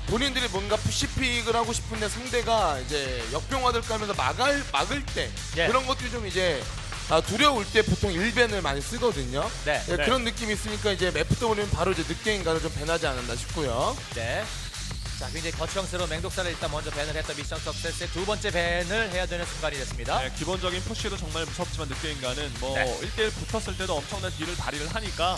본인들이 뭔가 푸시픽을 하고 싶은데 상대가 이제 역병화들 까면서 막을 때 예. 그런 것들이 좀 이제 두려울 때 보통 1밴을 많이 쓰거든요. 네. 예, 네. 그런 느낌이 있으니까 이제 FW는 바로 이제 늑대인간을 좀 배나지 않았나 싶고요. 네. 자, 굉장히 거추장스러운 맹독사를 일단 먼저 밴을 했던 미션 석세스의 두 번째 밴을 해야 되는 순간이 됐습니다. 네, 기본적인 푸시도 정말 무섭지만 늑대인간은 뭐 네. 1대1 붙었을 때도 엄청난 딜을 발휘를 하니까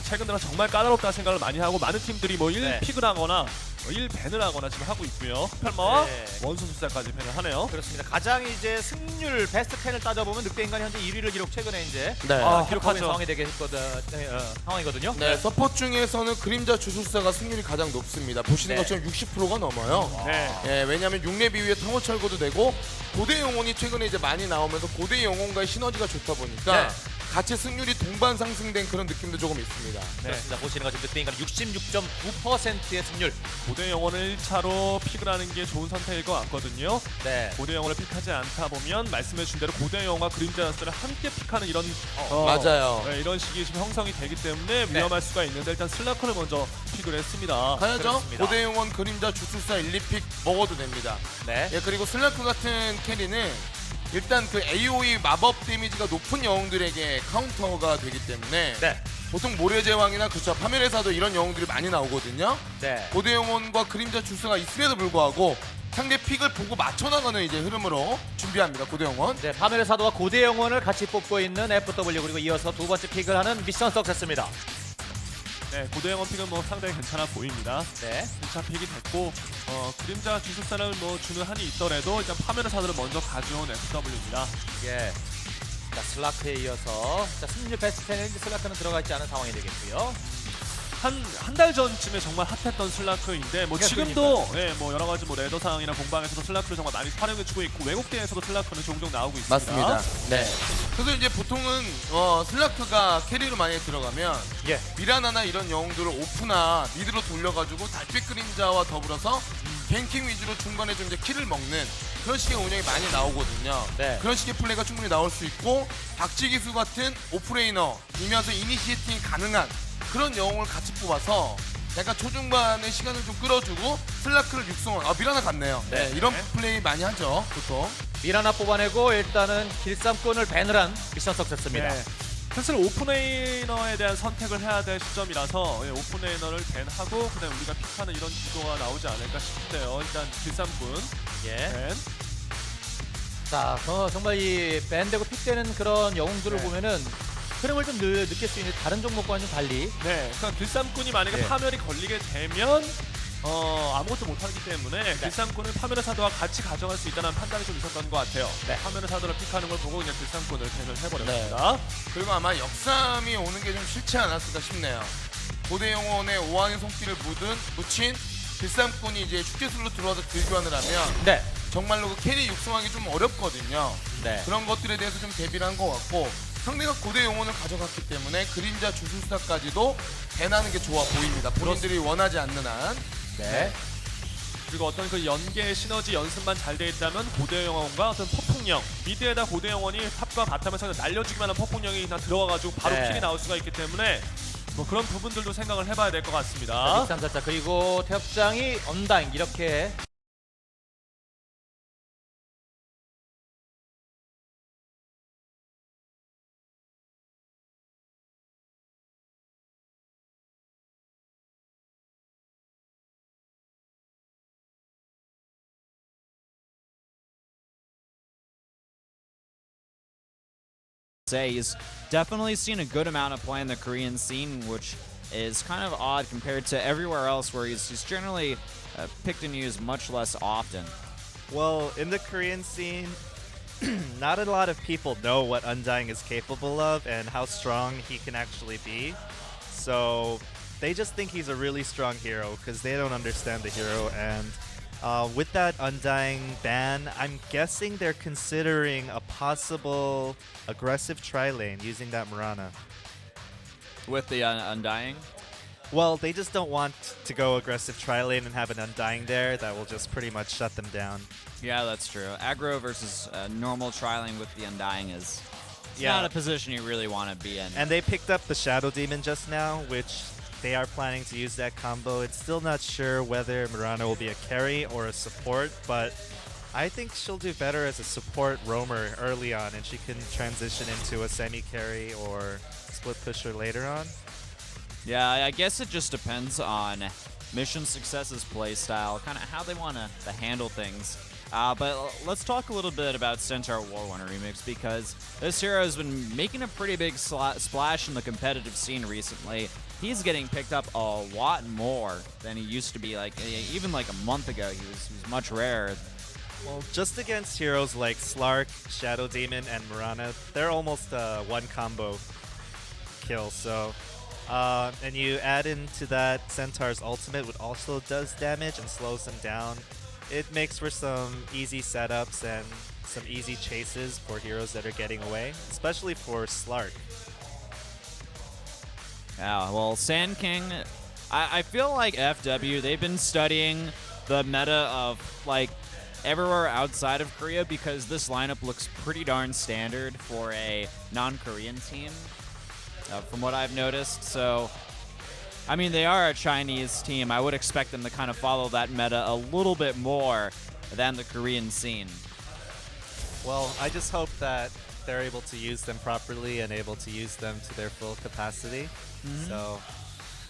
최근 들어 정말 까다롭다는 생각을 많이 하고 많은 팀들이 뭐 1픽을 하거나 1밴을 하거나 지금 하고 있고요. 흑팔마와 네. 원소술사까지 밴을 하네요. 그렇습니다. 가장 이제 승률 베스트 10을 따져보면 늑대인간이 현재 1위를 기록 최근에 이제 네. 기록하고 기록하죠. 있는 상황이 상황이거든요. 네, 서포 중에서는 그림자 주술사가 승률이 가장 높습니다. 보시는 네. 것처럼 60%가 넘어요. 네. 예, 왜냐하면 6렙 이후에 탕호 철거도 되고 고대 영혼이 최근에 이제 많이 나오면서 고대 영혼과의 시너지가 좋다 보니까 네. 같이 승률이 동반 상승된 그런 느낌도 조금 있습니다. 그렇습니다. 보시는 것처럼 늑대인간이 66.9%의 승률. 고대 영혼을 1차로 픽을 하는 게 좋은 선택일 것 같거든요. 네. 고대 영혼을 픽하지 않다 보면 말씀해주신 대로 고대 영혼과 그림자 연수를 함께 픽하는 이런 맞아요. 네, 이런 식이 지금 형성이 되기 때문에 위험할 수가 있는데 일단 슬라커를 먼저 픽을 했습니다. 가야죠. 그렇습니다. 고대 영혼 그림자 주술사 1, 2픽 먹어도 됩니다. 네. 예, 그리고 슬라크 같은 캐리는 일단 그 AOE 마법 데미지가 높은 영웅들에게 카운터가 되기 때문에 네. 보통 모래제왕이나 그쵸 파멸의 사도 이런 영웅들이 많이 나오거든요. 네. 고대 영혼과 그림자 주술사가 있음에도 불구하고 상대 픽을 보고 맞춰나가는 이제 흐름으로 준비합니다. 고대 영혼. 네, 파멸의 사도와 고대 영혼을 같이 뽑고 있는 FW 그리고 이어서 두 번째 픽을 하는 미션 석세스입니다. 네, 고대 영혼 픽은 뭐 상당히 괜찮아 보입니다. 네. 1차 픽이 됐고 그림자 주술사를 뭐 주는 한이 있더라도 일단 파멸의 사도를 먼저 가져온 FW입니다. 예. 자, 슬라크에 이어서 자, 승률 베스트 10에 슬라크는 들어가 있지 않은 상황이 되겠고요. 한 달 전쯤에 정말 핫했던 슬라크인데 뭐 지금도 예, 뭐 여러 가지 뭐 레더상이나 공방에서도 슬라크를 정말 많이 활용해주고 있고 외국대에서도 슬라크는 종종 나오고 있습니다. 맞습니다. 네. 그래서 이제 보통은 슬라크가 캐리로 많이 들어가면 예. 미라나나 이런 영웅들을 오프나 미드로 돌려가지고 달빛 그림자와 더불어서 갱킹 위주로 중간에 좀 이제 킬을 먹는 그런 식의 운영이 많이 나오거든요. 네. 그런 식의 플레이가 충분히 나올 수 있고 박지기수 같은 오프레이너이면서 이니시에이팅이 가능한 그런 영웅을 같이 뽑아서 약간 초중반의 시간을 좀 끌어주고 슬라크를 육성한 미라나 같네요. 네. 네, 이런 플레이 많이 하죠 보통. 미라나 뽑아내고 일단은 길쌈권을 밴을 한 미션 석세스입니다. 네. 사실 오프레이너에 대한 선택을 해야 될 시점이라서 오프레이너를 밴하고 그다음 우리가 픽하는 이런 구도가 나오지 않을까 싶은데요. 일단 길쌈군 예. 밴. 자, 정말 이 밴되고 픽되는 그런 영웅들을 네. 보면은 흐름을 좀 느낄 수 있는 다른 종목과는 좀 달리. 네, 그러니까 길쌈군이 만약에 네. 파멸이 걸리게 되면 아무것도 못하기 때문에 길쌈군을 파멸의 사도와 같이 가져갈 수 있다는 판단이 좀 있었던 것 같아요. 네. 파멸의 사도를 픽하는 걸 보고 그냥 길쌈군을 밴을 해버렸습니다. 그리고 아마 역삼이 오는 게 좀 싫지 않았을까 싶네요. 고대 영혼의 오한의 손길을 묻힌 길쌈꾼이 이제 축제술로 들어와서 딜교환을 하면 네. 정말로 그 캐리 육성하기 좀 어렵거든요. 네. 그런 것들에 대해서 좀 대비를 한 것 같고 상대가 고대 영혼을 가져갔기 때문에 그림자 주술사까지도 배나는 게 좋아 보입니다. 본인들이 원하지 않는 한. 네. 그리고 어떤 그 연계 시너지 연습만 잘 돼 있다면 고대 영혼과 어떤 폭풍령 미드에다 고대 영혼이 탑과 바텀에서 날려주기만 한 폭풍령이 그냥 들어가가지고 바로 네. 킬이 나올 수가 있기 때문에 뭐 그런 부분들도 생각을 해봐야 될 것 같습니다. 믹삼사차 그리고 태엽장이 언다잉 이렇게 Say he's definitely seen a good amount of play in the Korean scene, which is kind of odd compared to everywhere else where he's generally picked and used much less often. Well, in the Korean scene, not a lot of people know what Undying is capable of and how strong he can actually be. So they just think he's a really strong hero because they don't understand the hero. And with that Undying ban, I'm guessing they're considering a possible aggressive tri-lane using that Mirana. With the Undying? Well, they just don't want to go aggressive tri-lane and have an Undying there. That will just pretty much shut them down. Yeah, that's true. Aggro versus normal trialing with the Undying is it's Yeah. not a position you really want to be in. And they picked up the Shadow Demon just now, which they are planning to use that combo. It's still not sure whether Mirana will be a carry or a support, but I think she'll do better as a support roamer early on, and she can transition into a semi-carry or split pusher later on. Yeah, I guess it just depends on Mission Success's playstyle, kind of how they want to handle things. But let's talk a little bit about Centaur Warwinter Remix, because this hero has been making a pretty big splash in the competitive scene recently. He's getting picked up a lot more than he used to be. Like even like a month ago, he was much rarer. Well, just against heroes like Slark, Shadow Demon, and Mirana, they're almost one combo kill. So, and you add into that Centaur's ultimate, which also does damage and slows them down. It makes for some easy setups and some easy chases for heroes that are getting away, especially for Slark. Yeah, well, Sand King, I feel like FW, they've been studying the meta of like everywhere outside of Korea, because this lineup looks pretty darn standard for a non-Korean team, from what I've noticed. So, I mean, they are a Chinese team. I would expect them to kind of follow that meta a little bit more than the Korean scene. Well, I just hope that they're able to use them properly and able to use them to their full capacity. So,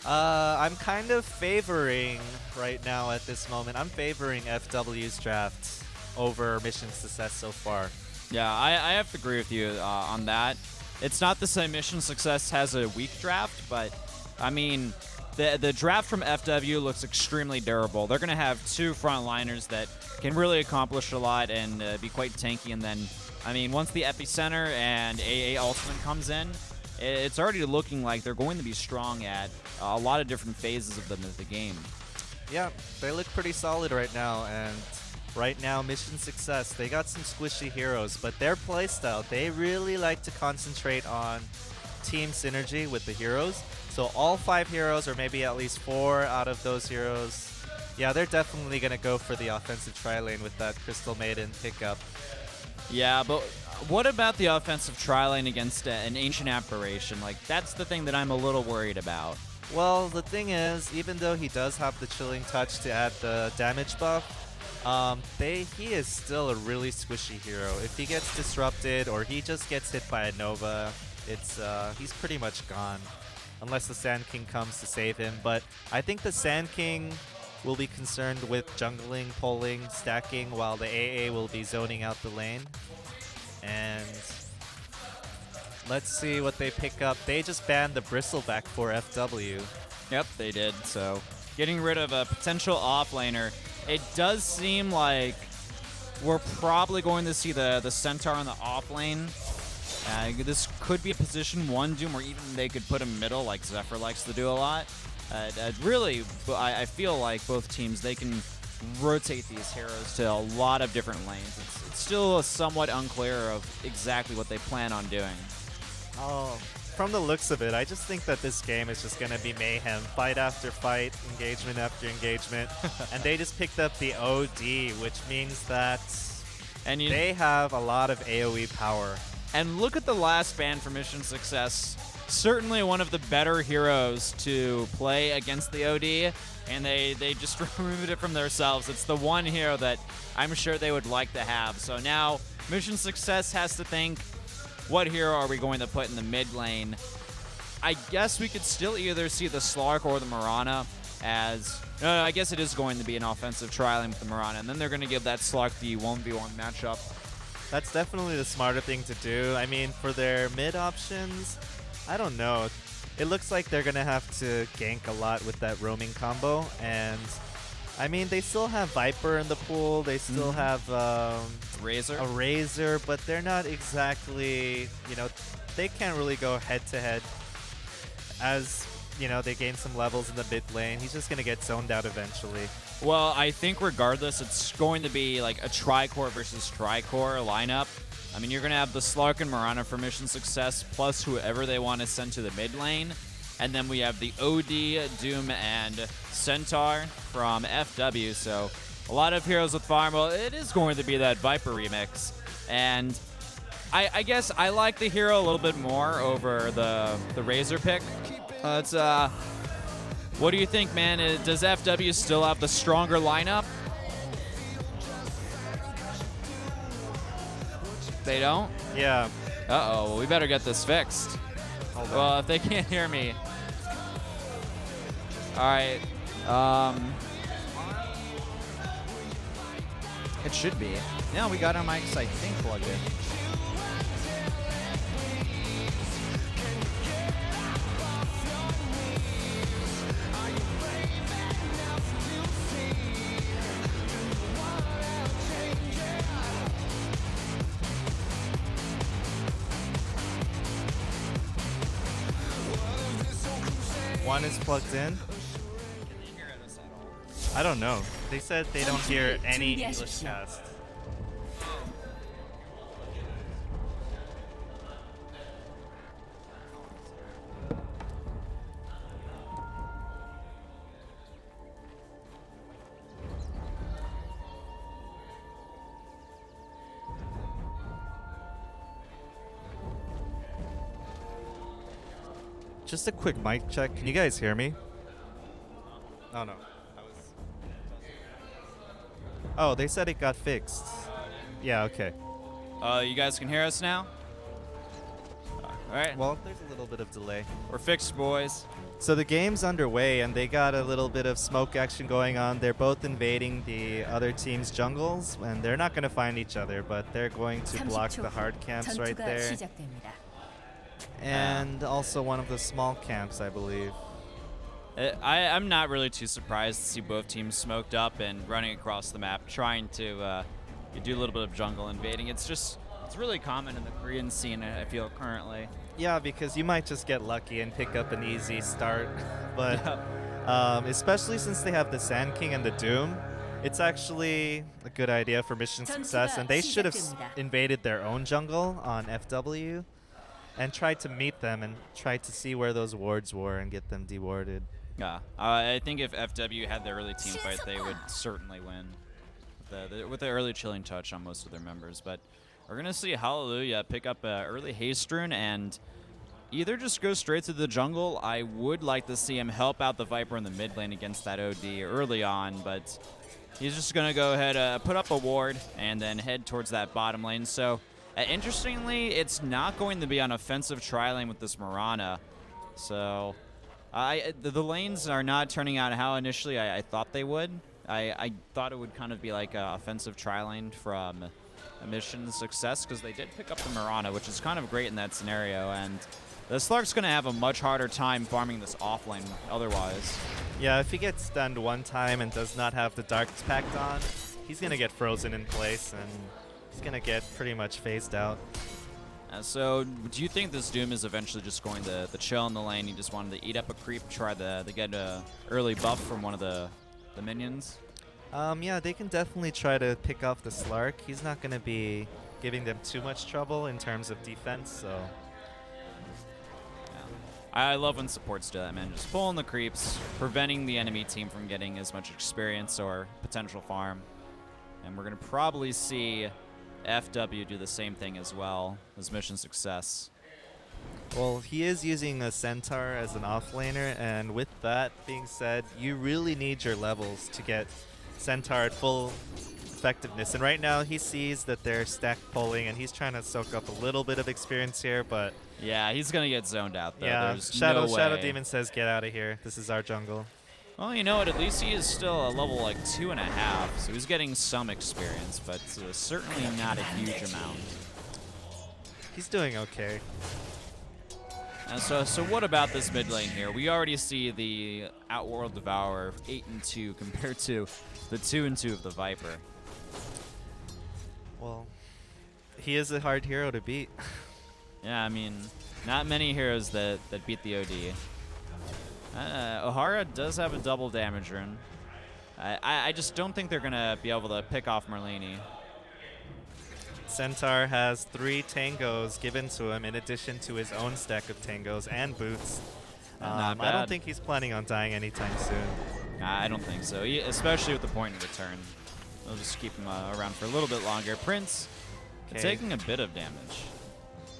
I'm kind of favoring right now at this moment. I'm favoring FW's draft over Mission Success so far. Yeah, I have to agree with you on that. It's not the same. Mission Success has a weak draft, but I mean, the draft from FW looks extremely durable. They're going to have two frontliners that can really accomplish a lot and be quite tanky. And then, I mean, once the Epicenter and AA Ultimate comes in, it's already looking like they're going to be strong at a lot of different phases of the game. Yeah, they look pretty solid right now, and right now Mission Success, they got some squishy heroes, but their playstyle, they really like to concentrate on team synergy with the heroes. So all 5 heroes, or maybe at least 4 out of those heroes, yeah, they're definitely going to go for the offensive tri-lane with that Crystal Maiden pickup. Yeah, but what about the offensive tri-lane against an Ancient Apparition? Like, that's the thing that I'm a little worried about. Well, the thing is, even though he does have the Chilling Touch to add the damage buff, he is still a really squishy hero. If he gets disrupted or he just gets hit by a Nova, he's pretty much gone. Unless the Sand King comes to save him. But I think the Sand King will be concerned with jungling, pulling, stacking, while the AA will be zoning out the lane. And let's see what they pick up. They just banned the Bristleback for FW. Yep, they did. So, getting rid of a potential offlaner. It does seem like we're probably going to see the Centaur in the offlane. This could be a position 1 Doom, or even they could put him middle, like Zephyr likes to do a lot. Really, I feel like both teams, they can rotate these heroes to a lot of different lanes. It's still somewhat unclear of exactly what they plan on doing. Oh, from the looks of it, I just think that this game is just going to be mayhem. Fight after fight, engagement after engagement. And they just picked up the OD, which means that they have a lot of AoE power. And look at the last ban for Mission Success. Certainly one of the better heroes to play against the OD, and they just removed it from themselves. It's the one hero that I'm sure they would like to have. So now Mission Success has to think, what hero are we going to put in the mid lane? I guess we could still either see the Slark or the Mirana as... I guess it is going to be an offensive tri-lane with the Mirana, and then they're going to give that Slark the 1v1 matchup. That's definitely the smarter thing to do. I mean, for their mid options, I don't know. It looks like they're going to have to gank a lot with that roaming combo. And, I mean, they still have Viper in the pool. They still have Razor. a Razor, but they're not exactly, they can't really go head-to-head. As, they gain some levels in the mid lane. He's just going to get zoned out eventually. Well, I think regardless, it's going to be like a Tricore versus Tricore lineup. I mean, you're going to have the Slark and Mirana for Mission Success, plus whoever they want to send to the mid lane. And then we have the OD, Doom, and Centaur from FW. So a lot of heroes with farm. Well, it is going to be that Viper remix. And I guess I like the hero a little bit more over the Razor pick. What do you think, man? Does FW still have the stronger lineup? They don't? Yeah. Uh-oh, well, we better get this fixed. Hold on. Well, if they can't hear me. All right. It should be. No, we got our mics, I think, plugged in. One is plugged in. I don't know. They said they don't hear any English cast. Just a quick mic check. Can you guys hear me? Oh no. Oh, they said it got fixed. Yeah, okay. You guys can hear us now? All right. Well, there's a little bit of delay. We're fixed, boys. So the game's underway, and they got a little bit of smoke action going on. They're both invading the other team's jungles, and they're not going to find each other, but they're going to block the hard camps right there. And also one of the small camps, I believe. I'm not really too surprised to see both teams smoked up and running across the map, trying to do a little bit of jungle invading. It's really common in the Korean scene, I feel, currently. Yeah, because you might just get lucky and pick up an easy start. But especially since they have the Sand King and the Doom, it's actually a good idea for mission success. And they should have invaded their own jungle on FW and tried to meet them and tried to see where those wards were and get them dewarded. Yeah, I think if FW had their early team fight, they would certainly win with the early chilling touch on most of their members. But we're going to see Hallelujah pick up an early haste rune and either just go straight to the jungle. I would like to see him help out the Viper in the mid lane against that OD early on, but he's just going to go ahead, put up a ward, and then head towards that bottom lane. So interestingly, it's not going to be on offensive tri-lane with this Mirana. So the lanes are not turning out how initially I thought they would. I thought it would kind of be like an offensive tri-lane from a mission success because they did pick up the Mirana, which is kind of great in that scenario. And the Slark's going to have a much harder time farming this off lane otherwise. Yeah, if he gets stunned one time and does not have the Dark's Pact on, he's going to get frozen in place and he's going to get pretty much phased out. So, do you think this Doom is eventually just going to chill in the lane? He just wanted to eat up a creep, try to get an early buff from one of the minions? Yeah, they can definitely try to pick off the Slark. He's not going to be giving them too much trouble in terms of defense, so... Yeah. I love when supports do that, man. Just pulling the creeps, preventing the enemy team from getting as much experience or potential farm. And we're going to probably see FW do the same thing as well as mission success. Well, he is using a Centaur as an offlaner, and with that being said, you really need your levels to get Centaur at full effectiveness. And right now, he sees that they're stack pulling, and he's trying to soak up a little bit of experience here, but... Yeah, he's going to get zoned out, though. Yeah, There's Shadow no way. Demon says, get out of here. This is our jungle. Well, you know what? At least he is still a level like 2.5, so he's getting some experience, but certainly not a huge amount. He's doing okay. And so what about this mid lane here? We already see the Outworld Devourer 8-2 compared to the 2-2 of the Viper. Well, he is a hard hero to beat. Yeah, I mean, not many heroes that beat the OD. O'Hara does have a double damage rune. I just don't think they're going to be able to pick off Merlini. Centaur has 3 tangos given to him in addition to his own stack of tangos and boots. Not bad. I don't think he's planning on dying anytime soon. I don't think so, especially with the point of return. They'll just keep him around for a little bit longer. Prince taking a bit of damage.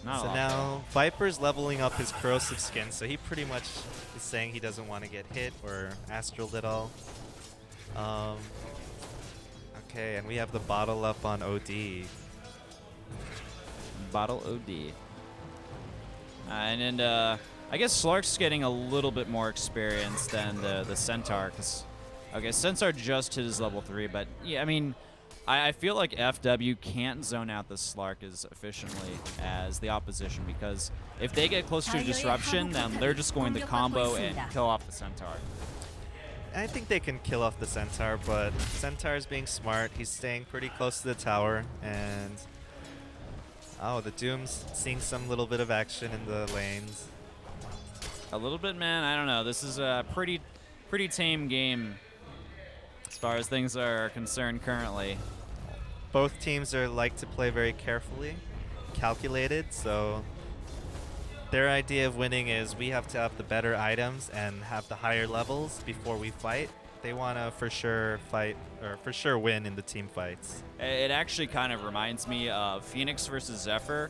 Not a So lot. now Viper's leveling up his corrosive skin, so he pretty much is saying he doesn't want to get hit or astraled at all. Okay, and we have the bottle up on OD. Bottle OD. And I guess Slark's getting a little bit more experience than the Centaur. Okay, Centaur just hit his level 3, but yeah, I mean, I feel like FW can't zone out the Slark as efficiently as the opposition, because if they get close to a disruption, then they're just going to combo and kill off the Centaur. I think they can kill off the Centaur, but Centaur's being smart. He's staying pretty close to the tower, and oh, the Doom's seeing some little bit of action in the lanes. A little bit, man. I don't know. This is a pretty tame game as far as things are concerned currently. Both teams are like to play very carefully, calculated, so their idea of winning is we have to have the better items and have the higher levels before we fight. They want to for sure fight, or for sure win in the team fights. It actually kind of reminds me of Phoenix versus Zephyr.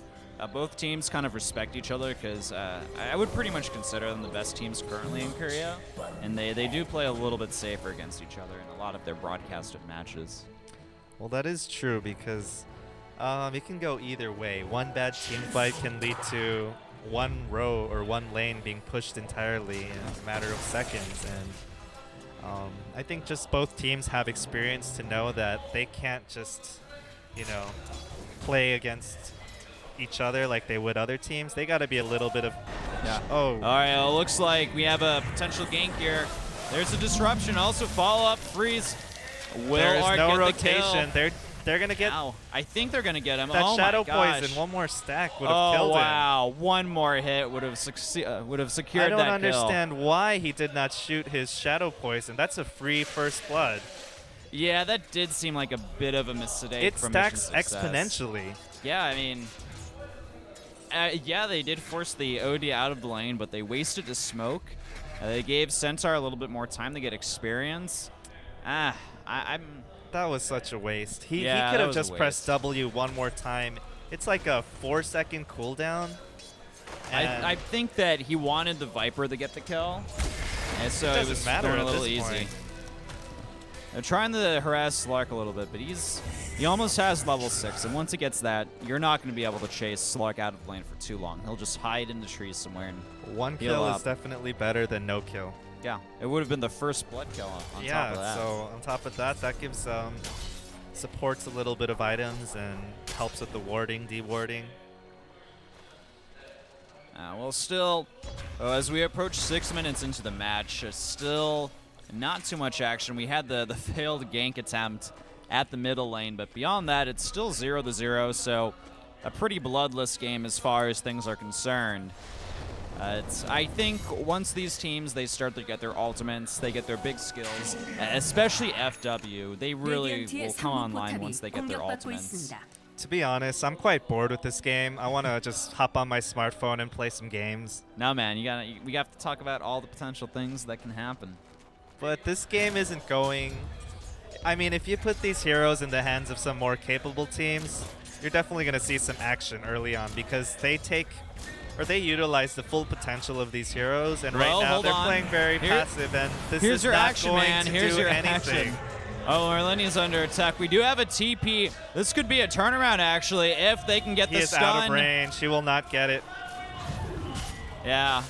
Both teams kind of respect each other because I would pretty much consider them the best teams currently in Korea, and they do play a little bit safer against each other in a lot of their broadcasted matches. Well, that is true because it can go either way. One bad team fight can lead to one row or one lane being pushed entirely in a matter of seconds, and I think just both teams have experience to know that they can't just, play against each other like they would other teams. They got to be a little bit of All right, well, it looks like we have a potential gank here. There's a disruption. Also, follow up freeze. Will There's Art no get rotation. the kill? They're gonna get Ow. I think they're gonna get him. that Oh shadow my gosh. poison. One more stack would have killed him. Wow, one more hit would have secured I don't that understand why he did not shoot his shadow poison. That's a free first blood. kill. Yeah, that did seem like a bit of a mistake. It from stacks Mission Success. exponentially. Yeah, I mean, yeah, they did force the OD out of the lane, but they wasted the smoke. They gave Centaur a little bit more time to get experience. I'm. That was such a waste. He Yeah, could that have was a just pressed waste. W one more time. It's like a 4-second cooldown. And I think that he wanted the Viper to get the kill, and so It it doesn't was matter going a at little this easy. point. They're trying to harass Slark a little bit, but he almost has level 6, and once he gets that, you're not going to be able to chase Slark out of the lane for too long. He'll just hide in the trees somewhere, and one heal kill up. is definitely better than no kill. yeah, it would have been the first blood kill on top of Yeah, that. so on top of that, that gives supports a little bit of items and helps with the warding, dewarding. Well, still, as we approach 6 minutes into the match, still not too much action. We had the failed gank attempt at the middle lane, but beyond that, it's still 0-0, so a pretty bloodless game as far as things are concerned. I think once these teams, they start to get their ultimates, they get their big skills, especially FW, they really will come online once they get their ultimates. To be honest, I'm quite bored with this game. I want to just hop on my smartphone and play some games. No, man, we have to talk about all the potential things that can happen. But this game isn't going... I mean, if you put these heroes in the hands of some more capable teams, you're definitely going to see some action early on because they utilize the full potential of these heroes, and Well, right now hold they're on. playing very Here- passive, and this Here's is your not action, going man. to Here's do your anything. action. Oh, Marlenia's under attack. We do have a TP. This could be a turnaround, actually, if they can get He the is stun. out of range. He will not get it. Yeah.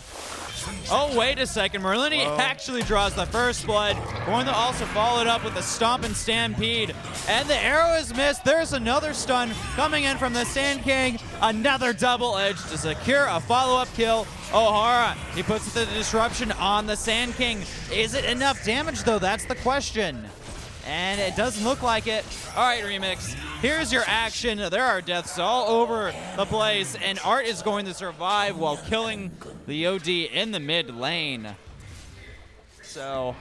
Oh, wait a second. Merlini Whoa. actually draws the first blood. Going to also follow it up with a Stomp and Stampede. And the arrow is missed. There's another stun coming in from the Sand King. Another double edge to secure a follow-up kill. O'Hara, he puts the disruption on the Sand King. Is it enough damage, though? That's the question. And it doesn't look like it. All right, Remix, here's your action. There are deaths all over the place, and Art is going to survive while killing the OD in the mid lane. So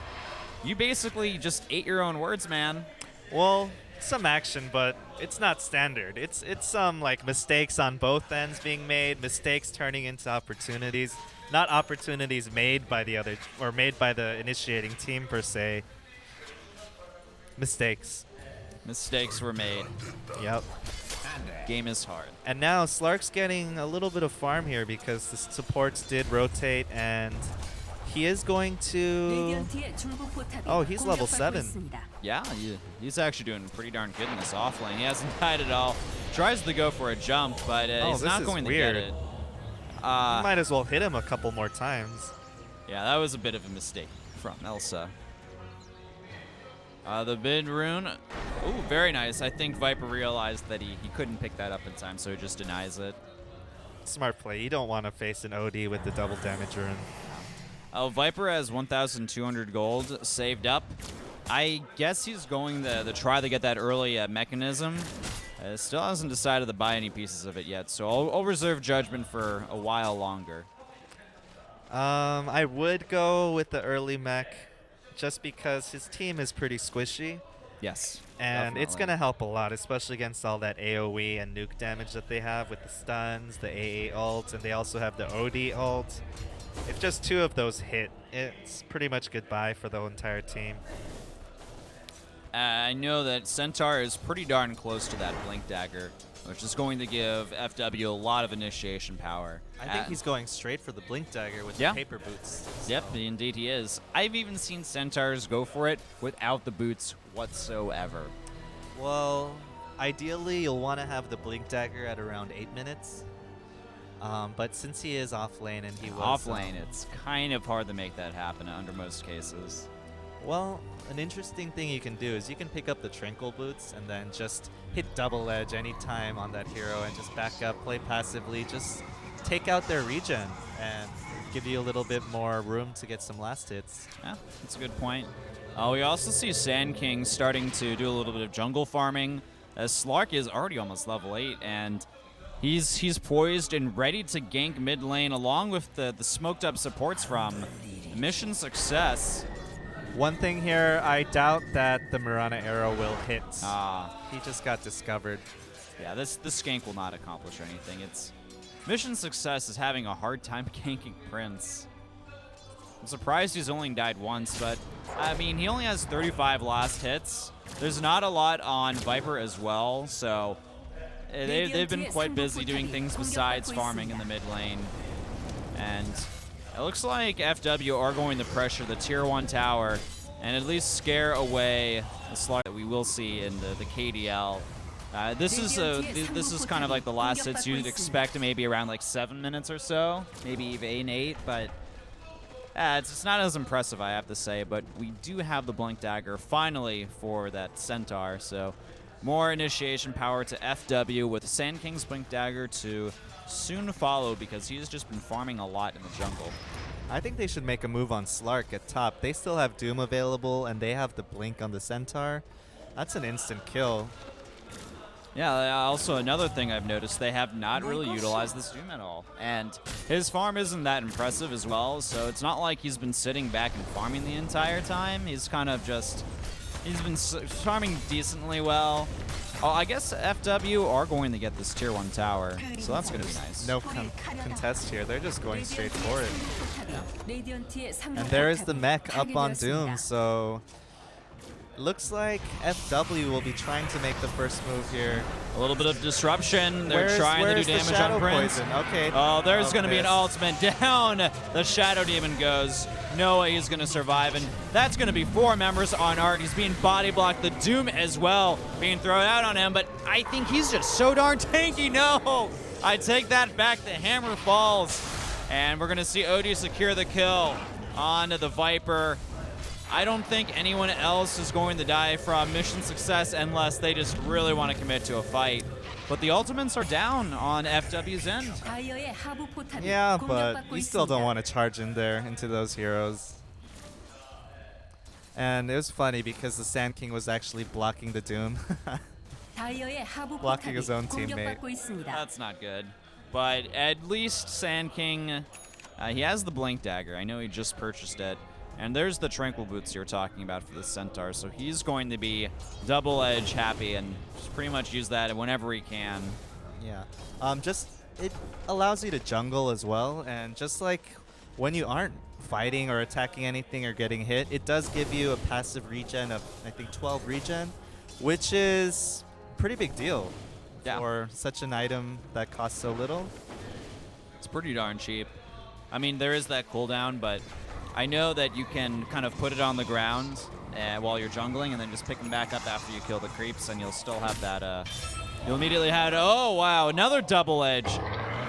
you basically just ate your own words, man. Well, some action, but it's not standard. It's some like mistakes on both ends being made, mistakes turning into opportunities, not opportunities made by the other or made by the initiating team per se. Mistakes. Mistakes were made. Yep. game is hard. And now Slark's getting a little bit of farm here because the supports did rotate, and he is going to... Oh, he's level 7. Yeah, he's actually doing pretty darn good in this off lane. He hasn't died at all. Tries to go for a jump, but he's this not is going weird. to get it. Might as well hit him a couple more times. Yeah, that was a bit of a mistake from Elsa. The mid rune. Ooh, very nice. I think Viper realized that he couldn't pick that up in time, so he just denies it. Smart play. You don't want to face an OD with the double damage rune. Oh, Viper has 1,200 gold saved up. I guess he's going to try to get that early mechanism. Still hasn't decided to buy any pieces of it yet, so I'll reserve judgment for a while longer. I would go with the early mech just because his team is pretty squishy. Yes. And it's definitely. going to help a lot, especially against all that AoE and nuke damage that they have with the stuns, the AA ult, and they also have the OD ult. If just 2 of those hit, it's pretty much goodbye for the entire team. I know that Centaur is pretty darn close to that Blink Dagger, which is going to give FW a lot of initiation power. I think he's going straight for the Blink Dagger with Yeah. the paper boots. Yep, indeed he is. I've even seen Centaurs go for it without the boots whatsoever. Well, ideally you'll want to have the Blink Dagger at around 8 minutes. But since he is off lane and he was Off lane, it's kind of hard to make that happen under most cases. well, an interesting thing you can do is you can pick up the Tranquil Boots and then just hit double edge anytime on that hero and just back up, play passively, just take out their regen and give you a little bit more room to get some last hits. Yeah, that's a good point. We also see Sand King starting to do a little bit of jungle farming, as Slark is already almost level 8, and he's poised and ready to gank mid lane along with the smoked up supports from Mission Success. One thing here, I doubt that the Mirana arrow will hit. He just got discovered. Yeah, this gank will not accomplish anything. It's Mission Success is having a hard time ganking Prince. I'm surprised he's only died once, but I mean, he only has 35 last hits. There's not a lot on Viper as well, so they've been quite busy doing things besides farming in the mid lane. And it looks like FW are going to pressure the tier 1 tower and at least scare away the slot that we will see in the KDL. This is kind of like the last hits you'd expect, maybe around like 7 minutes or so, maybe even 8, but it's not as impressive, I have to say. But we do have the Blink Dagger finally for that Centaur, so more initiation power to FW with Sand King's Blink Dagger to soon follow because he's just been farming a lot in the jungle. I think they should make a move on Slark at top. They still have Doom available and they have the Blink on the Centaur. That's an instant kill. Yeah, also another thing I've noticed, they have not really utilized this Doom at all. And his farm isn't that impressive as well, so it's not like he's been sitting back and farming the entire time. He's kind of just, he's been farming decently well. Oh, I guess FW are going to get this tier 1 tower, so that's going to be nice. No contest here. They're just going straight for it. And there is the mech up on Doom, so looks like FW will be trying to make the first move here. A little bit of disruption. They're trying to do where's the damage Shadow on Prince. Poison? Okay. Oh, there's going to be an miss. ultimate down. The Shadow Demon goes. No way he's going to survive, and that's going to be 4 members on Art. He's being body blocked. The Doom as well being thrown out on him, but I think he's just so darn tanky. No, I take that back. The hammer falls, and we're going to see OD secure the kill onto the Viper. I don't think anyone else is going to die from Mission Success unless they just really want to commit to a fight. But the ultimates are down on FW's end. Yeah, but you still don't want to charge in there into those heroes. And it was funny because the Sand King was actually blocking the Doom. blocking his own teammate. That's not good. But at least Sand King, he has the Blink Dagger. I know he just purchased it. And there's the Tranquil Boots you're talking about for the Centaur. So he's going to be double edge happy and just pretty much use that whenever he can. Yeah. Just it allows you to jungle as well, and just like when you aren't fighting or attacking anything or getting hit, it does give you a passive regen of I think 12 regen, which is pretty big deal Yeah. for such an item that costs so little. It's pretty darn cheap. I mean, there is that cooldown, but I know that you can kind of put it on the ground while you're jungling and then just pick them back up after you kill the creeps, and you'll still have that. You'll immediately have, oh, wow, another double edge.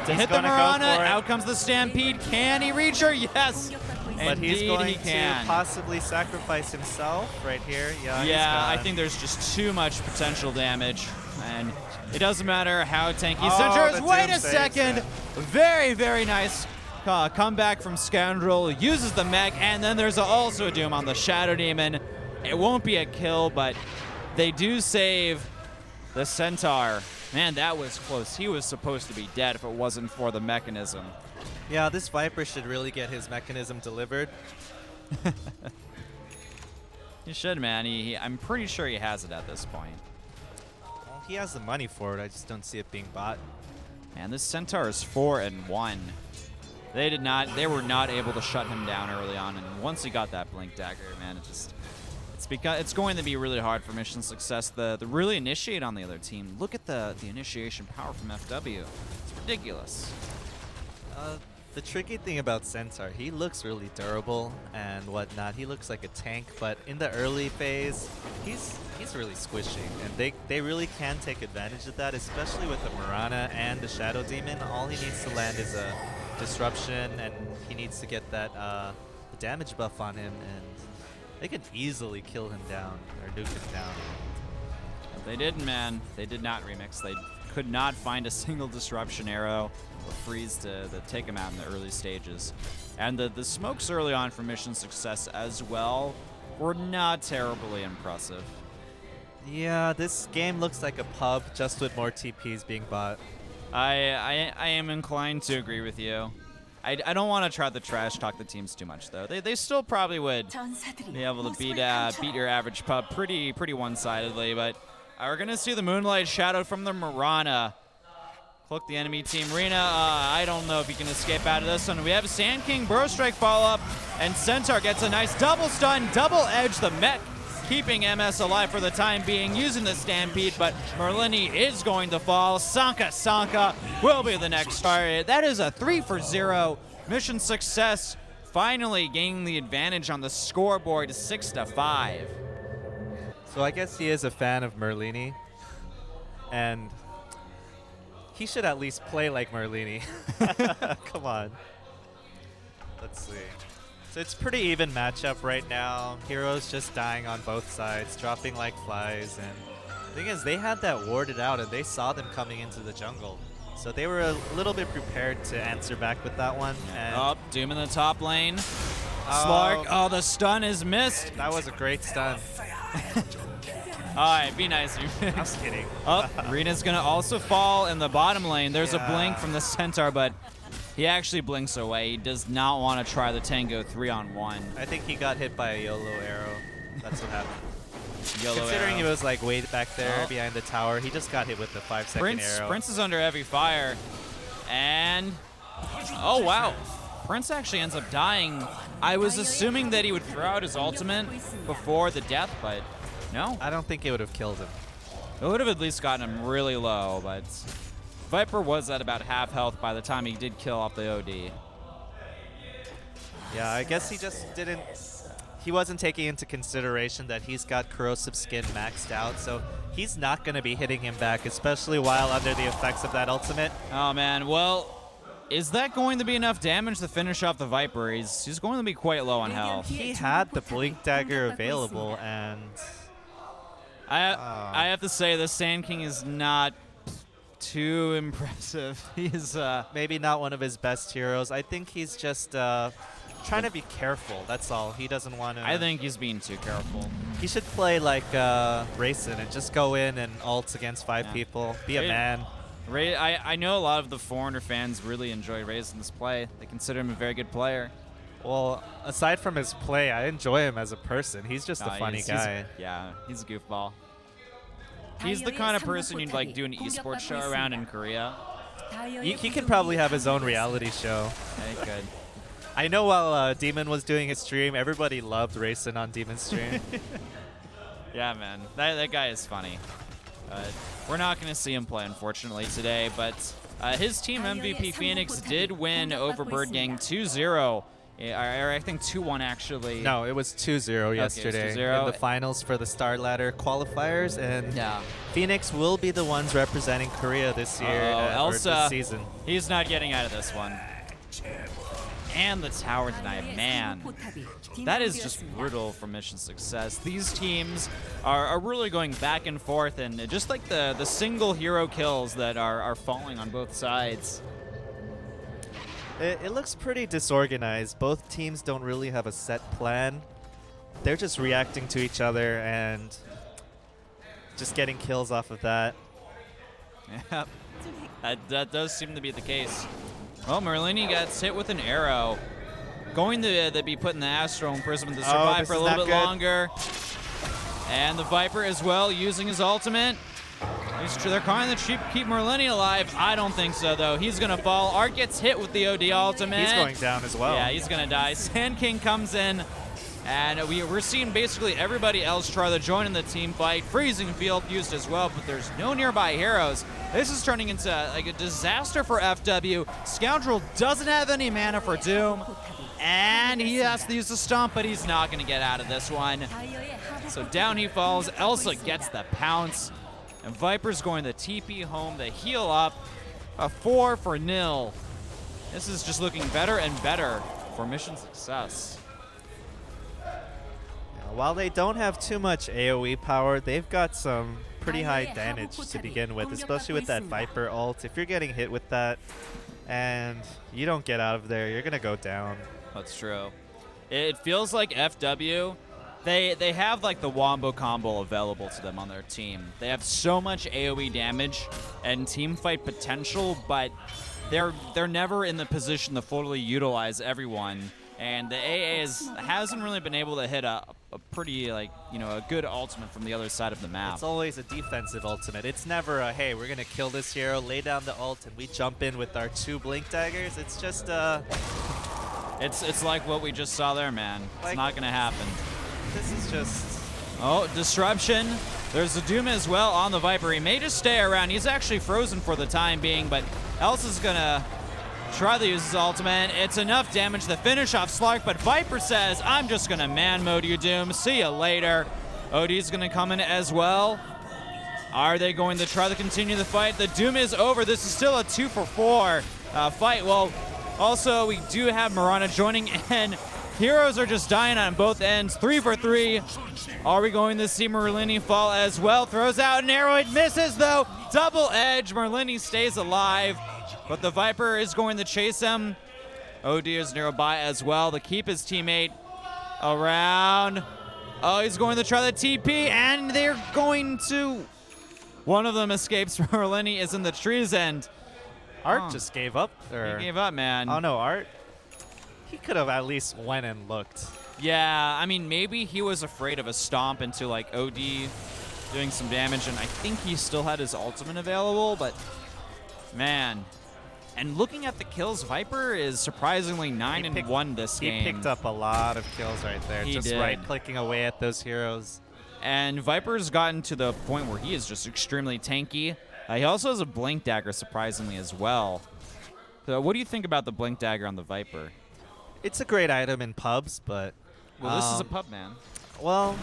To hit the gonna go Mirana, for it. out comes the Stampede. Can he reach her? Yes! But he's Indeed going he can. to possibly sacrifice himself right here. Yeah, he's Yeah, I gone. think there's just too much potential damage, and it doesn't matter how tanky Oh, Centaur is. the Wait a Doomsday second! set. Very, very nice comeback from Scoundrel. Uses the mech, and then there's also a Doom on the Shadow Demon. It won't be a kill, but they do save the Centaur. Man, that was close. He was supposed to be dead if it wasn't for the mechanism. Yeah, this Viper should really get his mechanism delivered. He should, man. I'm pretty sure he has it at this point. Well, he has the money for it. I just don't see it being bought. Man, this Centaur is 4-1. They were not able to shut him down early on, and once he got that Blink Dagger, man, it's going to be really hard for mission success. The really initiate on the other team. Look at the initiation power from FW. It's ridiculous. The tricky thing about Centaur, he looks really durable and whatnot. He looks like a tank, but in the early phase, he's really squishy, and they really can take advantage of that, especially with the Mirana and the Shadow Demon. All he needs to land is a disruption, and he needs to get that damage buff on him, and they could easily kill him down or nuke him down. They didn't, man. They did not remix. They could not find a single disruption arrow or freeze to take him out in the early stages. And the smokes early on for mission success as well were not terribly impressive. Yeah, this game looks like a pub, just with more TPs being bought. I am inclined to agree with you. I don't want to try to trash talk the teams too much, though. They still probably would be able to beat your average pub pretty one-sidedly, but we're going to see the Moonlight Shadow from the Mirana. Cloak the enemy team. Rina, I don't know if he can escape out of this one. We have Sand King Burrow Strike follow-up, and Centaur gets a nice double stun, double edge the mech, keeping MS alive for the time being, using the Stampede, but Merlini is going to fall. Sanka will be the next target. That is a 3-for-0 mission success, finally gaining the advantage on the scoreboard, 6-5. So I guess he is a fan of Merlini, and he should at least play like Merlini. Come on. Let's see. So it's pretty even matchup right now. Heroes just dying on both sides, dropping like flies, and the thing is, they had that warded out, and they saw them coming into the jungle. So they were a little bit prepared to answer back with that one. And Doom in the top lane. Slark, the stun is missed. that was a great stun. All right, be nice. I was kidding. Rena's going to also fall in the bottom lane. There's a blink from the Centaur, but he actually blinks away. He does not want to try the Tango 3-on-1. I think he got hit by a YOLO arrow. That's what happened. Yellow Considering arrow. he was like way back there behind the tower, he just got hit with the 5-second arrow. Prince is under heavy fire. And, oh wow. Prince actually ends up dying. I was assuming that he would throw out his ultimate before the death, but no. I don't think it would have killed him. It would have at least gotten him really low, but Viper was at about half health by the time he did kill off the OD. Yeah, I guess he just didn't. He wasn't taking into consideration that he's got corrosive skin maxed out, so he's not going to be hitting him back, especially while under the effects of that ultimate. Oh man, well, is that going to be enough damage to finish off the Viper? He's going to be quite low on health. He had the Blink Dagger available, and I have to say the Sand King is not too impressive. He's maybe not one of his best heroes. I think he's just trying to be careful. That's all. He doesn't want to. I think he's being too careful. He should play like Rayson and just go in and ult against 5 people. Be a man. I know a lot of the Foreigner fans really enjoy Raisin's play. They consider him a very good player. Well, aside from his play, I enjoy him as a person. He's just a funny guy. He's a goofball. He's the kind of person you'd like do an esports show around in Korea. He could probably have his own reality show. Yeah, he could. I know while Demon was doing his stream, everybody loved Rayson on Demon's stream. Yeah, man. That guy is funny. We're not going to see him play, unfortunately, today, but his team MVP Phoenix did win over Bird Gang 2-0. Or I think 2-1, actually. No, it was 2-0 yesterday 2-0. in the finals for the Star Ladder qualifiers, and Yeah. Phoenix will be the ones representing Korea this year or Elsa, this season. he's not getting out of this one. And the tower deny, man. That is just brutal for mission success. These teams are really going back and forth, and just like the single hero kills that are falling on both sides. It looks pretty disorganized. Both teams don't really have a set plan. They're just reacting to each other and just getting kills off of that. Yep, that does seem to be the case. Well, Merlini gets hit with an arrow. Going to be put in the Astro Imprisonment to survive this for a is little not bit good. longer. And the Viper as well, using his ultimate. They're trying to keep Merlini alive. I don't think so, though. He's going to fall. Art gets hit with the OD ultimate. He's going down as well. Yeah, he's going to die. Sand King comes in. And we're seeing basically everybody else try to join in the team fight. Freezing Field used as well, but there's no nearby heroes. This is turning into like a disaster for FW. Scoundrel doesn't have any mana for Doom. And he has to use the stomp, but he's not going to get out of this one. So down he falls. Elsa gets the pounce. And Viper's going to TP home to heal up. A 4-0. This is just looking better and better for mission success. While they don't have too much AoE power, they've got some pretty high damage to begin with, especially with that Viper ult. If you're getting hit with that and you don't get out of there, you're going to go down. That's true. It feels like FW, they have like the Wombo combo available to them on their team. They have so much AoE damage and team fight potential, but they're never in the position to fully utilize everyone. And the AA hasn't really been able to hit a pretty, like, you know, a good ultimate from the other side of the map. It's always a defensive ultimate. It's never a, hey, we're going to kill this hero, lay down the ult, and we jump in with our 2 blink daggers. It's just, It's like what we just saw there, man. It's not going to happen. this is just... Oh, disruption. There's a Doom as well on the Viper. He may just stay around. He's actually frozen for the time being, but Elsa's going to try to use his ultimate. It's enough damage to finish off Slark, but Viper says, I'm just going to man mode you, Doom. See you later. OD's going to come in as well. Are they going to try to continue the fight? The Doom is over. This is still a 2-for-4 fight. Well, also, we do have Mirana joining in. Heroes are just dying on both ends. 3-for-3. Are we going to see Merlini fall as well? Throws out an arrow. It misses, though. Double edge. Merlini stays alive. But the Viper is going to chase him. OD is nearby as well to keep his teammate around. Oh, he's going to try the TP, and they're going to... One of them escapes. Merlini is in the trees, and... Art just gave up? Or... He gave up, man. Oh, no, Art? He could have at least went and looked. Yeah, I mean, maybe he was afraid of a stomp into, like, OD doing some damage, and I think he still had his ultimate available, but... Man... And looking at the kills, Viper is surprisingly 9-1 this game. He picked up a lot of kills right there, He just did. right-clicking away at those heroes. And Viper's gotten to the point where he is just extremely tanky. He also has a Blink Dagger, surprisingly, as well. So what do you think about the Blink Dagger on the Viper? It's a great item in pubs, but... Well, this is a pub, man. Well,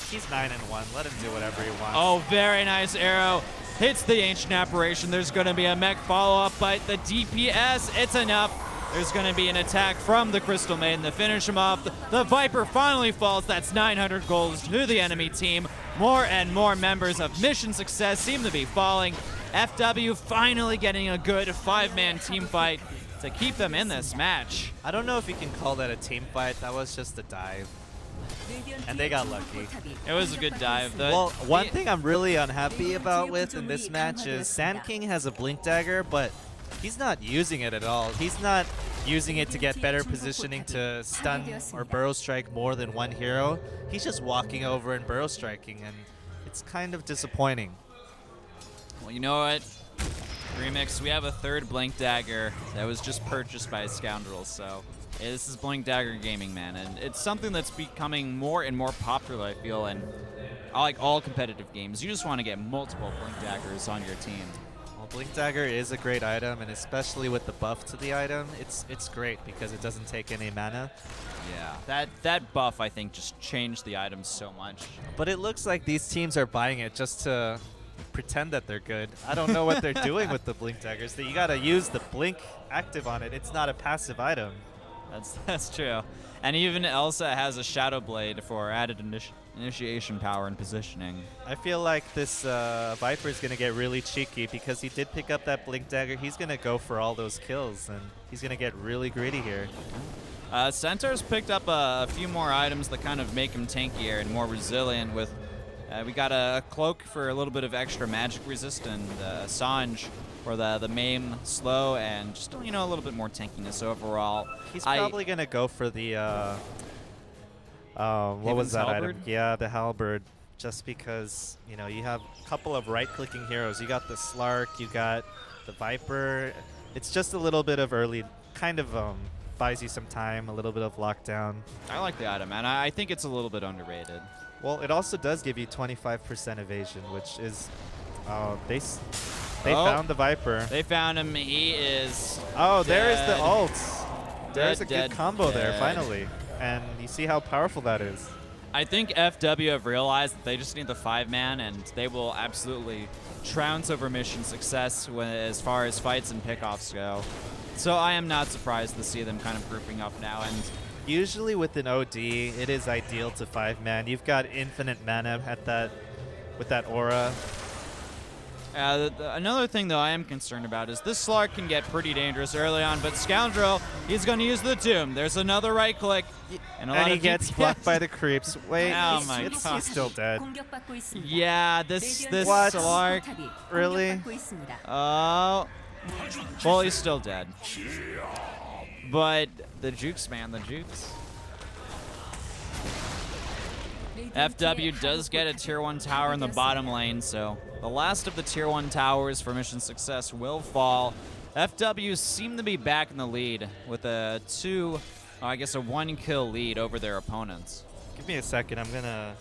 he's 9-1. Let him do whatever he wants. Oh, very nice arrow. Hits the Ancient Apparition. There's going to be a mech follow-up, but the DPS, it's enough. There's going to be an attack from the Crystal Maiden to finish him off. The Viper finally falls. That's 900 gold to the enemy team. More and more members of Mission Success seem to be falling. FW finally getting a good 5-man team fight to keep them in this match. I don't know if you can call that a team fight. That was just a dive. And they got lucky. It was a good dive. Well, one thing I'm really unhappy about in this match is Sand King has a Blink Dagger, but he's not using it at all. He's not using it to get better positioning to stun or burrow strike more than one hero. He's just walking over and burrow striking, and it's kind of disappointing. Well, you know what? Remix, we have a third Blink Dagger that was just purchased by Scoundrels, so this is Blink Dagger Gaming, man, and it's something that's becoming more and more popular, I feel, and like all competitive games, you just want to get multiple Blink Daggers on your team. Well, Blink Dagger is a great item, and especially with the buff to the item, it's great because it doesn't take any mana. Yeah, that buff I think just changed the item so much. But it looks like these teams are buying it just to pretend that they're good. I don't know what they're doing with the Blink Daggers. That you gotta use the Blink active on it. It's not a passive item. That's true. And even Elsa has a Shadow Blade for added initiation power and positioning. I feel like this Viper is gonna get really cheeky because he did pick up that Blink Dagger. He's gonna go for all those kills, and he's gonna get really greedy here. Centaur's picked up a few more items that kind of make him tankier and more resilient. With we got a cloak for a little bit of extra magic resist, and Sange for the main slow, and just a little bit more tankiness overall. He's probably gonna go for the what was that Halberd? item? Yeah, the Halberd. Just because you have a couple of right-clicking heroes. You got the Slark, you got the Viper. It's just a little bit of early, kind of buys you some time, a little bit of lockdown. I like the item, and I think it's a little bit underrated. Well, it also does give you 25% evasion, which is they found the Viper. They found him. He is. Oh, there is the dead. ult. There's a Dead, good combo there, dead. finally. And you see how powerful that is. I think FW have realized that they just need the 5-man, and they will absolutely trounce over mission success as far as fights and pickoffs go. So I am not surprised to see them kind of grouping up now. And Usually with an OD, it is ideal to 5-man. You've got infinite mana with that aura. another thing, though, I am concerned about is this Slark can get pretty dangerous early on, but Scoundrel, he's going to use the Doom. There's another right click. And he gets blocked by the creeps. Wait, Oh my he's God. still dead. Yeah, this What? Slark. Really? Oh. Well, he's still dead. But the Jukes, man, the Jukes. FW does get a Tier 1 tower in the bottom lane, so the last of the Tier 1 towers for mission success will fall. FW seem to be back in the lead with a 1-kill lead over their opponents. Give me a second. I'm going to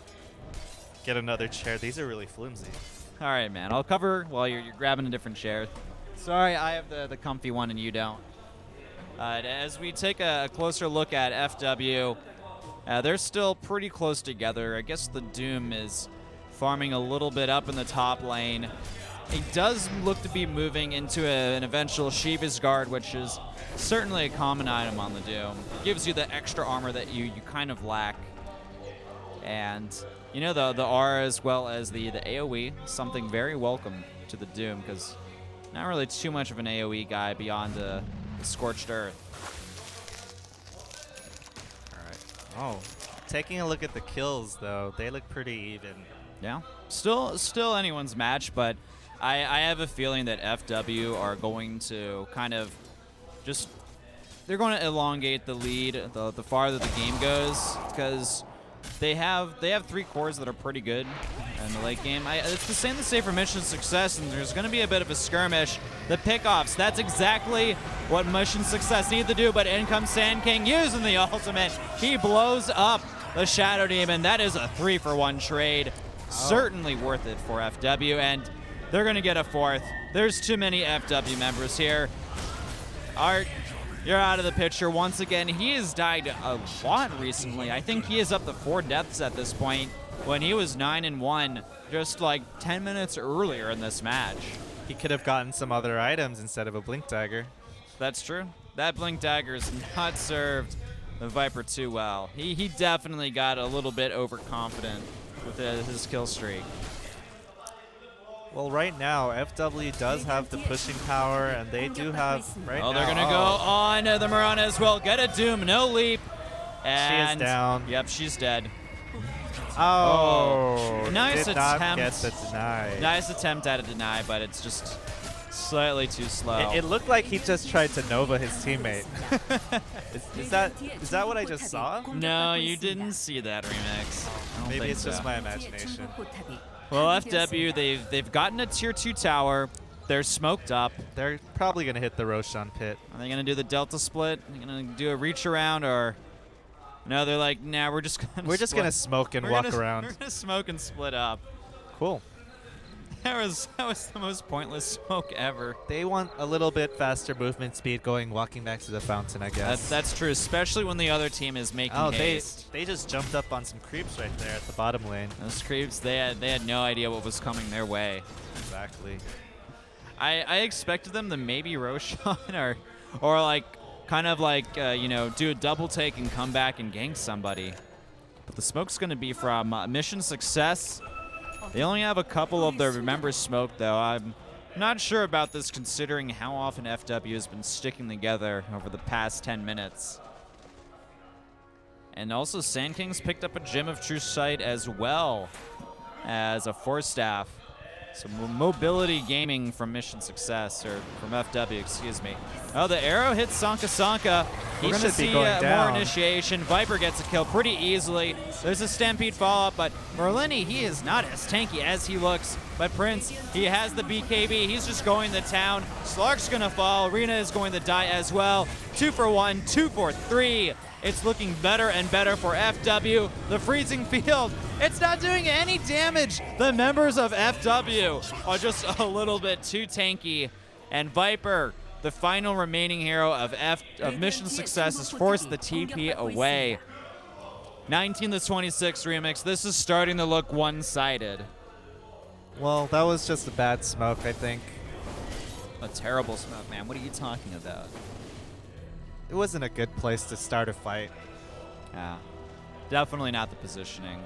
get another chair. These are really flimsy. All right, man. I'll cover while you're grabbing a different chair. Sorry, I have the comfy one and you don't. As we take a closer look at FW, they're still pretty close together. I guess the Doom is farming a little bit up in the top lane. He does look to be moving into an eventual Shiva's Guard, which is certainly a common item on the Doom. Gives you the extra armor that you kind of lack. And, the aura as well as the AoE, something very welcome to the Doom, because not really too much of an AoE guy beyond the Scorched Earth. Oh, taking a look at the kills, though, they look pretty even. Yeah, still anyone's match, but I have a feeling that FW are going to kind of they're going to elongate the lead the farther the game goes, because they have 3 cores that are pretty good in the late game. It's the same to say for mission success, and there's going to be a bit of a skirmish. The pickoffs, that's exactly what mission success need to do, but in comes Sand King using the ultimate. He blows up the Shadow Demon. That is a 3-for-1 trade. Certainly worth it for FW, and they're going to get a 4th. There's too many FW members here. Art, you're out of the picture once again. He has died a lot recently. I think he is up to 4 deaths at this point, when he was 9-1 just like 10 minutes earlier in this match. He could have gotten some other items instead of a Blink Dagger. That's true. That Blink Dagger is not served the Viper too well. He definitely got a little bit overconfident with his kill streak. Well, right now, FW does have the pushing power, and they do have right now. Oh, they're going to go on the Mirana as well. Get a Doom, no leap. And she is down. Yep, she's dead. Oh, nice did attempt. not get the deny. Nice attempt at a deny, but it's just slightly too slow. It looked like he just tried to Nova his teammate. is that what I just saw? No, you didn't see that remix. I don't Maybe think it's so. just my imagination. Well, FW, they've gotten a Tier 2 tower. They're smoked up. They're probably going to hit the Roshan pit. Are they going to do the Delta split? Are they going to do a reach around, or No, they're like, nah, we're just gonna We're just split. gonna smoke and We're walk gonna- around. We're gonna smoke and split up. Cool. That was the most pointless smoke ever. They want a little bit faster movement speed walking back to the fountain, I guess. That's true, especially when the other team is making Oh, haste. they just jumped up on some creeps right there at the bottom lane. Those creeps, they had no idea what was coming their way. Exactly. I expected them to maybe Roshan or like kind of like do a double take and come back and gank somebody. But the smoke's going to be from Mission Success. They only have a couple of their Remember smoke though. I'm not sure about this considering how often FW has been sticking together over the past 10 minutes. And also Sand Kings picked up a Gem of True Sight as well as a Force Staff. So mobility gaming from Mission Success, or from FW, excuse me. Oh, the arrow hits Sanka Sanka. He We're should gonna be see going more down. initiation. Viper gets a kill pretty easily. There's a Stampede follow-up, but Merlini, he is not as tanky as he looks. But Prince, he has the BKB. He's just going to town. Slark's going to fall. Rena is going to die as well. 2 for 1, 2 for 3. It's looking better and better for FW. The freezing field, it's not doing any damage. The members of FW are just a little bit too tanky. And Viper, the final remaining hero of Mission Success, has forced the TP away. 19-26 remix. This is starting to look one-sided. Well, that was just a bad smoke, I think. A terrible smoke, man. What are you talking about? It wasn't a good place to start a fight. Yeah, definitely not the positioning.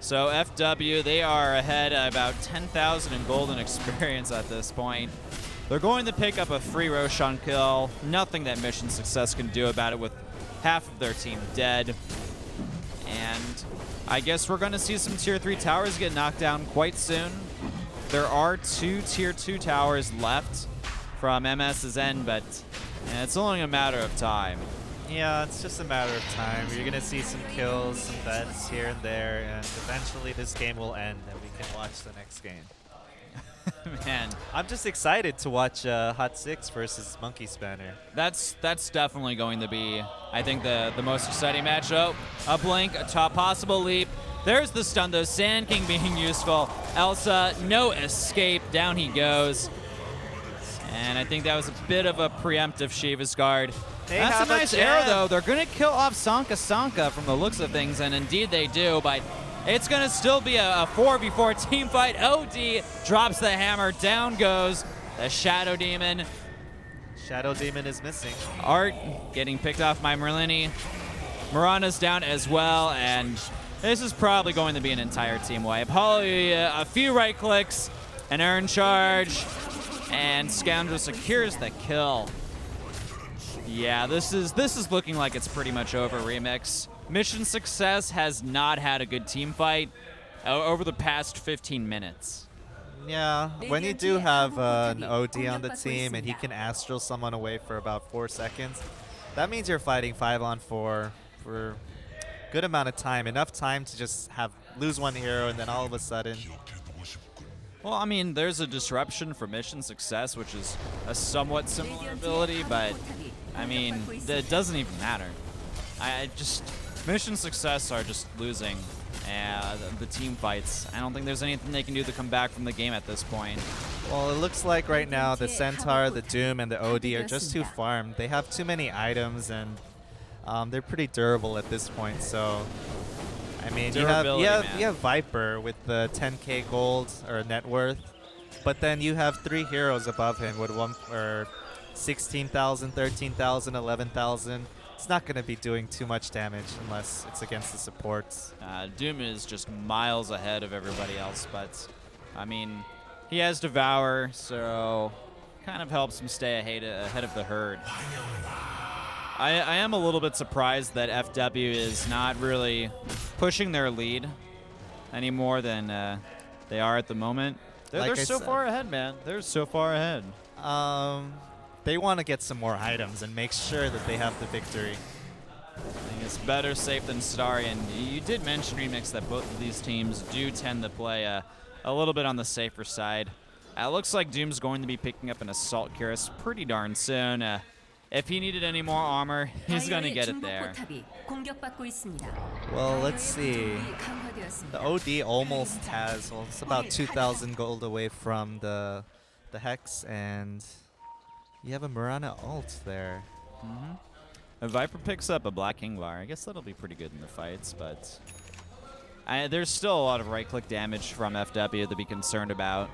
So FW, they are ahead about 10,000 in golden experience at this point. They're going to pick up a free Roshan kill. Nothing that Mission Success can do about it with half of their team dead. And I guess we're going to see some Tier 3 towers get knocked down quite soon. There are 2 Tier 2 towers left from MS's end, but it's only a matter of time. Yeah, it's just a matter of time. You're going to see some kills, some bets here and there, and eventually this game will end and we can watch the next game. Man, I'm just excited to watch Hot 6 versus Monkey Spanner. that's definitely going to be, I think, the most exciting matchup. A blink, a top possible leap. There's the stun though, Sand King being useful. Elsa, no escape, down he goes. And I think that was a bit of a preemptive Shiva's guard. That's a have a nice arrow, gem. though. They're going to kill off Sanka Sanka from the looks of things, and indeed they do, but it's going to still be a 4v4 team fight. OD drops the hammer, down goes the Shadow Demon. Shadow Demon is missing. Art getting picked off by Merlini. Mirana's down as well, and this is probably going to be an entire team wipe. Hallelujah, a few right clicks, an earn charge, and Scoundrel secures the kill. Yeah, this is looking like it's pretty much over, Remix. Mission Success has not had a good team fight over the past 15 minutes. Yeah, when you do have an OD on the team and he can astral someone away for about 4 seconds, that means you're fighting 5-on-4 for a good amount of time. Enough time to just lose one hero and then all of a sudden... Well, I mean, there's a disruption for Mission Success, which is a somewhat similar ability, but I mean, it doesn't even matter. Mission Success are just losing the team fights. I don't think there's anything they can do to come back from the game at this point. Well, it looks like right now the Centaur, the Doom, and the OD are just too farmed. They have too many items, and they're pretty durable at this point, so... I mean, you have Viper with the 10k gold or net worth, but then you have 3 heroes above him with 16,000, 13,000, 11,000. It's not going to be doing too much damage unless it's against the supports. Doom is just miles ahead of everybody else, but I mean, he has Devour, so kind of helps him stay ahead of the herd. I am a little bit surprised that FW is not really pushing their lead any more than they are at the moment. They're so far ahead, man. They're so far ahead. They want to get some more items and make sure that they have the victory. I think it's better safe than sorry, and you did mention, Remix, that both of these teams do tend to play a little bit on the safer side. It looks like Doom's going to be picking up an Assault Cuirass pretty darn soon. if he needed any more armor, he's gonna 다이어의 get it 중복 there. 포탑이 공격받고 있습니다. Well, let's 다이어의 see. 포탑이 강화되었습니다. The OD almost has, well, it's about 2,000 gold away from the Hex, and you have a Mirana ult there. If Viper picks up a Black Kingvar, I guess that'll be pretty good in the fights, but there's still a lot of right-click damage from FW to be concerned about.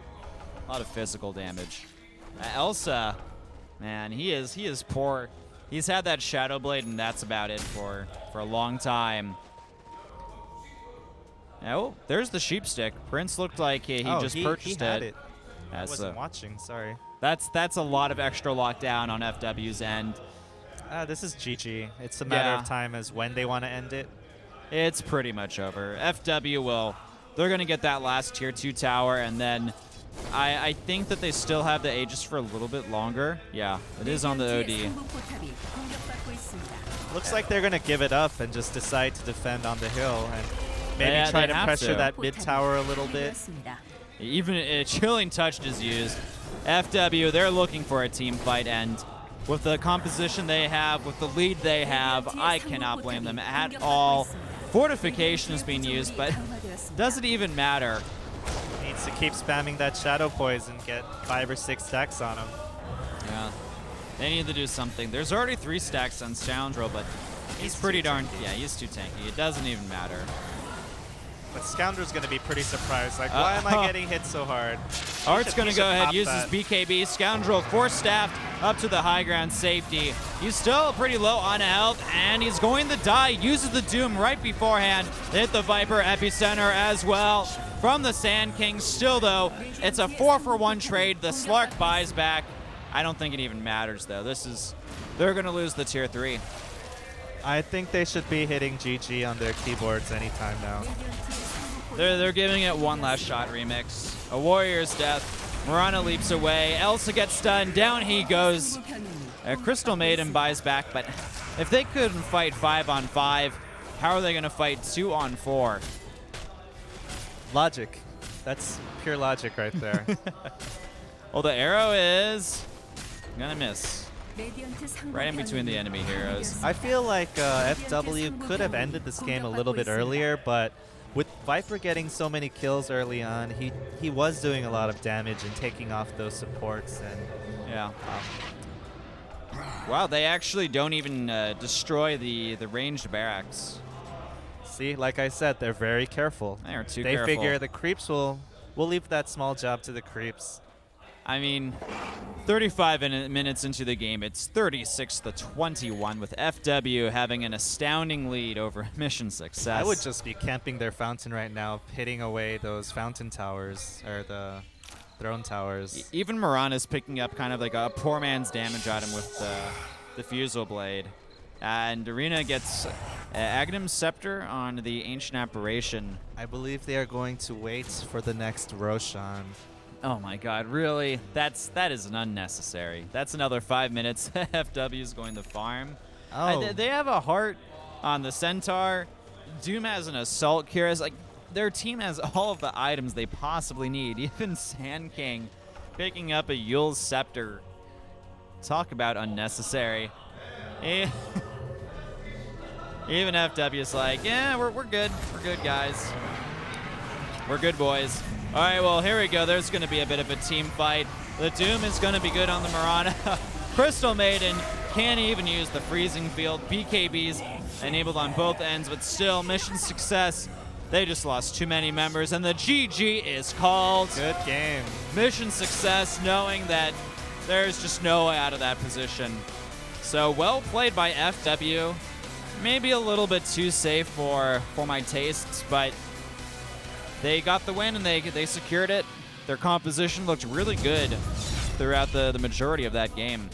A lot of physical damage. Elsa, man, he is poor. He's had that Shadow Blade, and that's about it for a long time. Oh, there's the sheep stick. Prince looked like he just purchased he had it. I That's wasn't watching, sorry. that's a lot of extra lockdown on FW's end. This is GG. It's a matter Yeah. of time as when they want to end it. It's pretty much over. FW they're going to get that last tier 2 tower, and then I think that they still have the Aegis for a little bit longer. Yeah, it is on the 레디언트의 OD. 중복 포탑이 공격받고 있습니다. Looks like they're going to give it up and just decide to defend on the hill and maybe Yeah, try they to have pressure to. that mid tower a little bit. 강화되었습니다. Even a chilling touch is used. FW, they're looking for a team fight, and with the composition they have, with the lead they have, I cannot blame them at all. Fortification is being used, but does it even matter? Needs to keep spamming that Shadow Poison, get 5 or 6 stacks on him. Yeah, they need to do something. There's already 3 stacks on Scoundrel, but he's pretty darn, yeah, he's too tanky. It doesn't even matter. But Scoundrel's going to be pretty surprised. Like, why am I getting hit so hard? Art's He going to should go ahead, pop use that. his BKB. Scoundrel force-staffed up to the high ground safety. He's still pretty low on health, and he's going to die. Uses the Doom right beforehand. Hit the Viper Epicenter as well from the Sand King. Still, though, it's a 4-for-1 trade. The Slark buys back. I don't think it even matters, though. They're going to lose the tier 3. I think they should be hitting GG on their keyboards anytime now. They're giving it one last shot remix. A warrior's death. Mirana leaps away. Elsa gets stunned. Down he goes. Crystal Maiden buys back, but if they couldn't fight 5-on-5, how are they going to fight 2-on-4? Logic. That's pure logic right there. Well, the arrow is gonna miss. 레디언트 Right in between the enemy heroes. I feel like FW could have ended this game a little bit earlier, but with Viper getting so many kills early on, he was doing a lot of damage and taking off those supports. And Yeah. Wow, they actually don't even destroy the ranged barracks. see, like I said, they're very careful. They are too They careful. figure the creeps we'll leave that small job to the creeps. I mean, 35 minutes into the game, it's 36-21 with FW having an astounding lead over Mission Success. I would just be camping their fountain right now, hitting away those fountain towers, or the throne towers. Even Mirana's picking up kind of like a poor man's damage item with the Fusel Blade. And Arena gets Aghanim's Scepter on the Ancient Apparition. I believe they are going to wait for the next Roshan. Oh my god, really? That is unnecessary. That's another 5 minutes FW is going to farm. Oh. They have a heart on the Centaur. Doom has an Assault Cuirass. Like, their team has all of the items they possibly need. Even Sand King picking up a Yule's Scepter. Talk about unnecessary. Even FW's like, yeah, we're good. We're good, guys. We're good, boys. All right, well, here we go. There's going to be a bit of a team fight. The Doom is going to be good on the Mirana. Crystal Maiden can't even use the freezing field. BKBs enabled on both ends, but still, Mission Success. They just lost too many members, and the GG is called. Good game. Mission Success, knowing that there's just no way out of that position. So well played by FW. Maybe a little bit too safe for my tastes, but they got the win and they secured it. Their composition looked really good throughout the majority of that game.